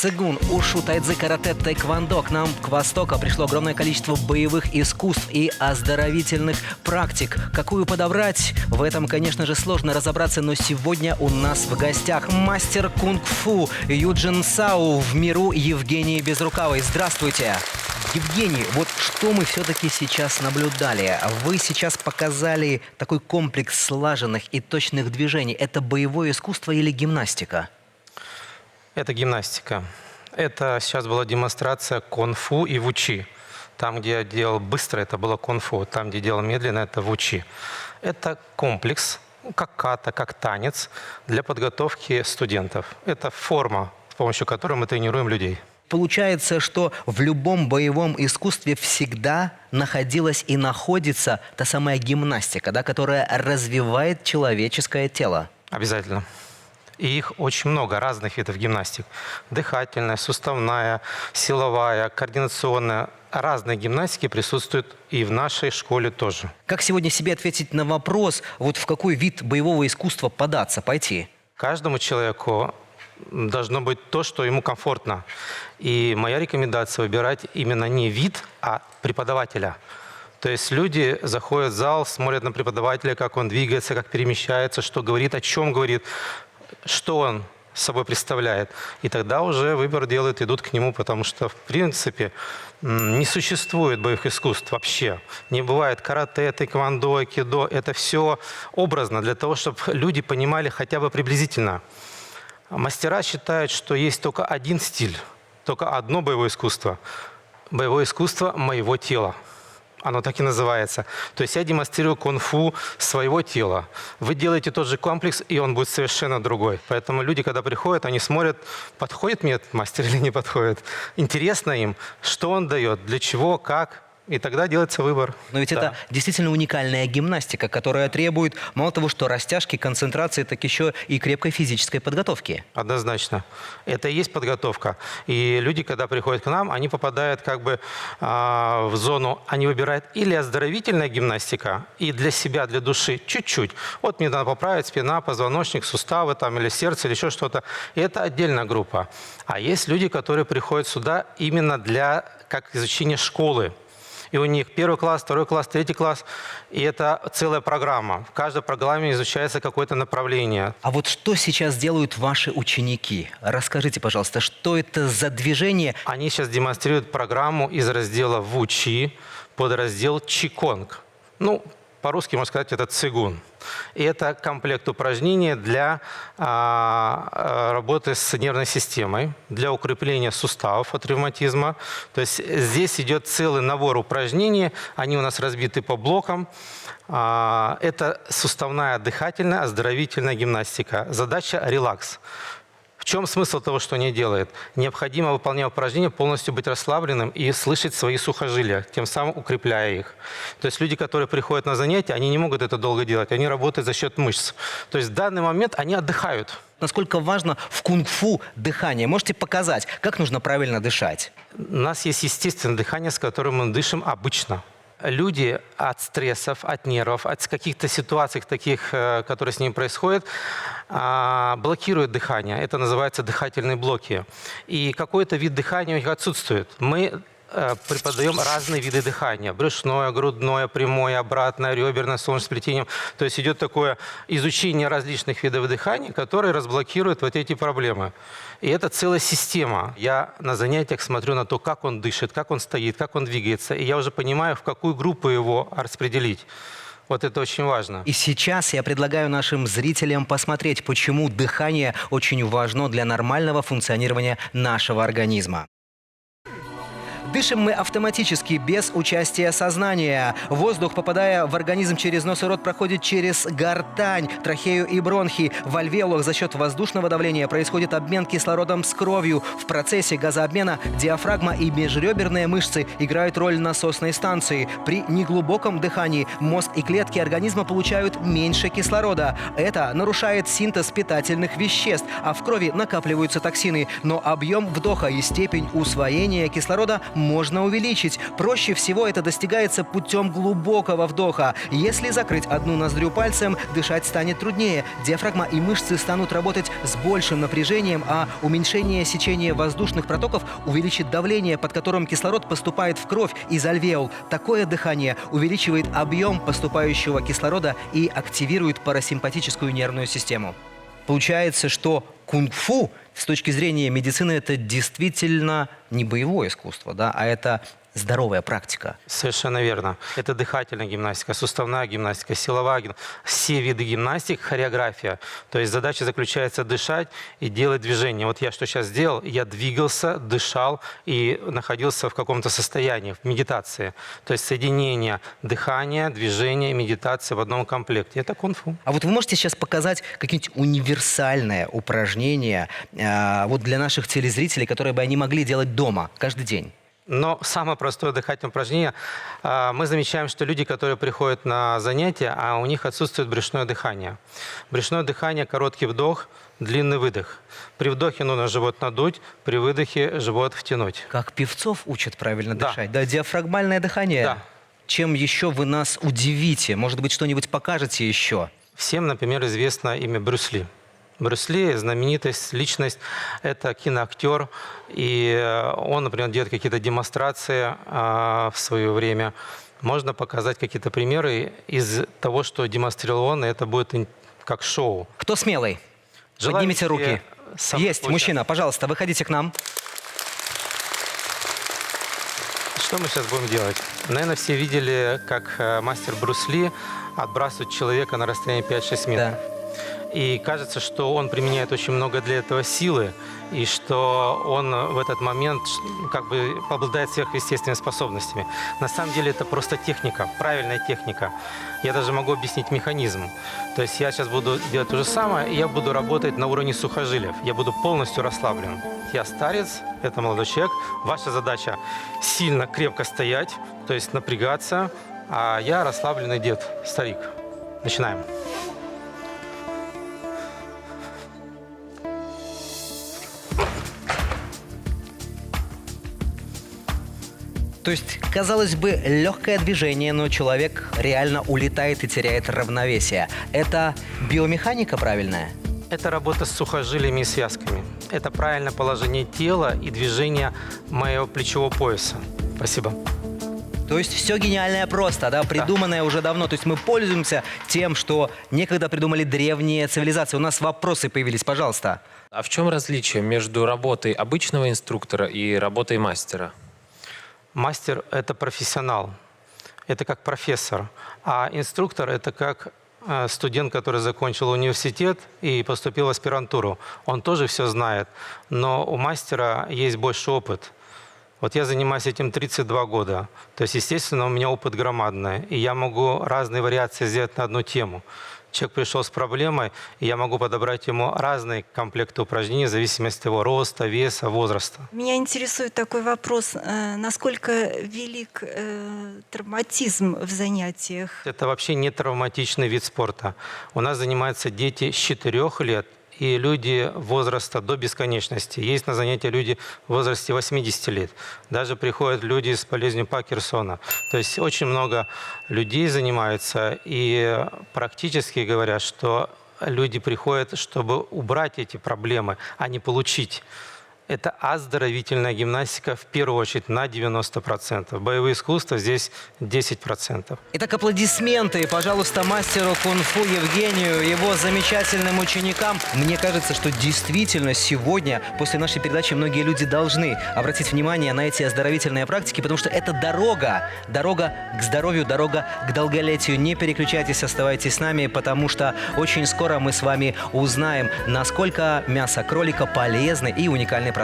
Цигун, ушу, тайцзи, карате, тэквондо. К нам, к востоку, пришло огромное количество боевых искусств и оздоровительных практик. Какую подобрать? В этом, конечно же, сложно разобраться, но сегодня у нас в гостях мастер кунг-фу Юджин Сао, в миру Евгений Безрукавый. Здравствуйте! Евгений, вот что мы все-таки сейчас наблюдали? Вы сейчас показали такой комплекс слаженных и точных движений. Это боевое искусство или гимнастика? Это гимнастика. Это сейчас была демонстрация кунг-фу и вучи. Там, где я делал быстро, это было кунг-фу. Там, где делал медленно, это вучи. Это комплекс, как ката, как танец для подготовки студентов. Это форма, с помощью которой мы тренируем людей. Получается, что в любом боевом искусстве всегда находилась и находится та самая гимнастика, да, которая развивает человеческое тело. Обязательно. И их очень много, разных видов гимнастик. Дыхательная, суставная, силовая, координационная. Разные гимнастики присутствуют и в нашей школе тоже. Как сегодня себе ответить на вопрос, вот в какой вид боевого искусства податься, пойти? Каждому человеку должно быть то, что ему комфортно. И моя рекомендация выбирать именно не вид, а преподавателя. То есть люди заходят в зал, смотрят на преподавателя, как он двигается, как перемещается, что говорит, о чем говорит, что он собой представляет. И тогда уже выбор делают, идут к нему, потому что, в принципе, не существует боевых искусств вообще. Не бывает карате, тэквондо, айкидо. Это все образно для того, чтобы люди понимали хотя бы приблизительно. Мастера считают, что есть только один стиль, только одно боевое искусство. Боевое искусство моего тела. Оно так и называется. То есть я демонстрирую кунг-фу своего тела. Вы делаете тот же комплекс, и он будет совершенно другой. Поэтому люди, когда приходят, они смотрят, подходит мне этот мастер или не подходит. Интересно им, что он дает, для чего, как. И тогда делается выбор. Но ведь это действительно уникальная гимнастика, которая требует мало того, что растяжки, концентрации, так еще и крепкой физической подготовки. Однозначно. Это и есть подготовка. И люди, когда приходят к нам, они попадают как бы в зону, они выбирают или оздоровительная гимнастика, и для себя, для души чуть-чуть. Вот мне надо поправить спина, позвоночник, суставы там, или сердце, или еще что-то. И это отдельная группа. А есть люди, которые приходят сюда именно для как изучения школы. И у них 1 класс, 2 класс, 3 класс. И это целая программа. В каждой программе изучается какое-то направление. А вот что сейчас делают ваши ученики? Расскажите, пожалуйста, что это за движение? Они сейчас демонстрируют программу из раздела вучи под раздел чиконг. Ну, по-русски, можно сказать, это цигун. И это комплект упражнений для работы с нервной системой, для укрепления суставов от ревматизма. То есть здесь идет целый набор упражнений, они у нас разбиты по блокам. Это суставная, дыхательная, оздоровительная гимнастика. Задача – релакс. В чем смысл того, что они делают? Необходимо, выполняя упражнения, полностью быть расслабленным и слышать свои сухожилия, тем самым укрепляя их. То есть люди, которые приходят на занятия, они не могут это долго делать, они работают за счет мышц. То есть в данный момент они отдыхают. Насколько важно в кунг-фу дыхание? Можете показать, как нужно правильно дышать? У нас есть естественное дыхание, с которым мы дышим обычно. Люди от стрессов, от нервов, от каких-то ситуаций таких, которые с ними происходят, блокируют дыхание. Это называется дыхательные блоки. И какой-то вид дыхания у них отсутствует. Мы преподаем разные виды дыхания. Брюшное, грудное, прямое, обратное, реберное, с солнечным сплетением. То есть идет такое изучение различных видов дыхания, которые разблокируют вот эти проблемы. И это целая система. Я на занятиях смотрю на то, как он дышит, как он стоит, как он двигается. И я уже понимаю, в какую группу его распределить. Вот это очень важно. И сейчас я предлагаю нашим зрителям посмотреть, почему дыхание очень важно для нормального функционирования нашего организма. Дышим мы автоматически, без участия сознания. Воздух, попадая в организм через нос и рот, проходит через гортань, трахею и бронхи. В альвеолах за счет воздушного давления происходит обмен кислородом с кровью. В процессе газообмена диафрагма и межреберные мышцы играют роль насосной станции. При неглубоком дыхании мозг и клетки организма получают меньше кислорода. Это нарушает синтез питательных веществ, а в крови накапливаются токсины. Но объем вдоха и степень усвоения кислорода можно увеличить. Проще всего это достигается путем глубокого вдоха. Если закрыть одну ноздрю пальцем, дышать станет труднее. Диафрагма и мышцы станут работать с большим напряжением, а уменьшение сечения воздушных протоков увеличит давление, под которым кислород поступает в кровь из альвеол. Такое дыхание увеличивает объем поступающего кислорода и активирует парасимпатическую нервную систему. Получается, что кунг-фу с точки зрения медицины это действительно не боевое искусство, да, а это здоровая практика. Совершенно верно. Это дыхательная гимнастика, суставная гимнастика, силовая гимнастика. Все виды гимнастик, хореография. То есть задача заключается дышать и делать движение. Вот я что сейчас сделал, я двигался, дышал и находился в каком-то состоянии, в медитации. То есть соединение дыхания, движения, медитации в одном комплекте. Это кунг-фу. А вот вы можете сейчас показать какие-нибудь универсальные упражнения вот для наших телезрителей, которые бы они могли делать дома каждый день? Но самое простое дыхательное упражнение, мы замечаем, что люди, которые приходят на занятия, а у них отсутствует брюшное дыхание. Брюшное дыхание – короткий вдох, длинный выдох. При вдохе нужно живот надуть, при выдохе живот втянуть. Как певцов учат правильно Да. дышать? Да, диафрагмальное дыхание. Да. Чем еще вы нас удивите? Может быть, что-нибудь покажете еще? Всем, например, известно имя Брюс Ли. Брюс Ли – знаменитость, личность, это киноактер, и он, например, делает какие-то демонстрации в свое время. Можно показать какие-то примеры из того, что демонстрировал он, и это будет как шоу. Кто смелый? Поднимите руки. Есть, мужчина, пожалуйста, выходите к нам. Что мы сейчас будем делать? Наверное, все видели, как мастер Брюс Ли отбрасывает человека на расстояние 5-6 метров. Да. И кажется, что он применяет очень много для этого силы, и что он в этот момент как бы обладает сверхъестественными способностями. На самом деле это просто техника, правильная техника. Я даже могу объяснить механизм. То есть я сейчас буду делать то же самое, и я буду работать на уровне сухожилий. Я буду полностью расслаблен. Я старец, это молодой человек. Ваша задача сильно, крепко стоять, то есть напрягаться, а я расслабленный дед, старик. Начинаем. То есть, казалось бы, легкое движение, но человек реально улетает и теряет равновесие. Это биомеханика правильная? Это работа с сухожилиями и связками. Это правильное положение тела и движение моего плечевого пояса. Спасибо. То есть все гениальное просто, да, придуманное уже давно. То есть мы пользуемся тем, что некогда придумали древние цивилизации. У нас вопросы появились, пожалуйста. А в чем различие между работой обычного инструктора и работой мастера? Мастер – это профессионал, это как профессор, а инструктор – это как студент, который закончил университет и поступил в аспирантуру. Он тоже все знает, но у мастера есть больше опыт. Вот я занимаюсь этим 32 года, то есть, естественно, у меня опыт громадный, и я могу разные вариации сделать на одну тему. Человек пришел с проблемой, и я могу подобрать ему разные комплекты упражнений в зависимости от его роста, веса, возраста. Меня интересует такой вопрос. Насколько велик травматизм в занятиях? Это вообще не травматичный вид спорта. У нас занимаются дети с 4 лет и люди возраста до бесконечности. Есть на занятия люди в возрасте 80 лет. Даже приходят люди с болезнью Паркинсона. То есть очень много людей занимаются, и практически говорят, что люди приходят, чтобы убрать эти проблемы, а не получить. Это оздоровительная гимнастика в первую очередь на 90%. Боевые искусства здесь 10%. Итак, аплодисменты, пожалуйста, мастеру кунг-фу Евгению, его замечательным ученикам. Мне кажется, что действительно сегодня, после нашей передачи, многие люди должны обратить внимание на эти оздоровительные практики, потому что это дорога к здоровью, дорога к долголетию. Не переключайтесь, оставайтесь с нами, потому что очень скоро мы с вами узнаем, насколько мясо кролика полезный и уникальный продукт.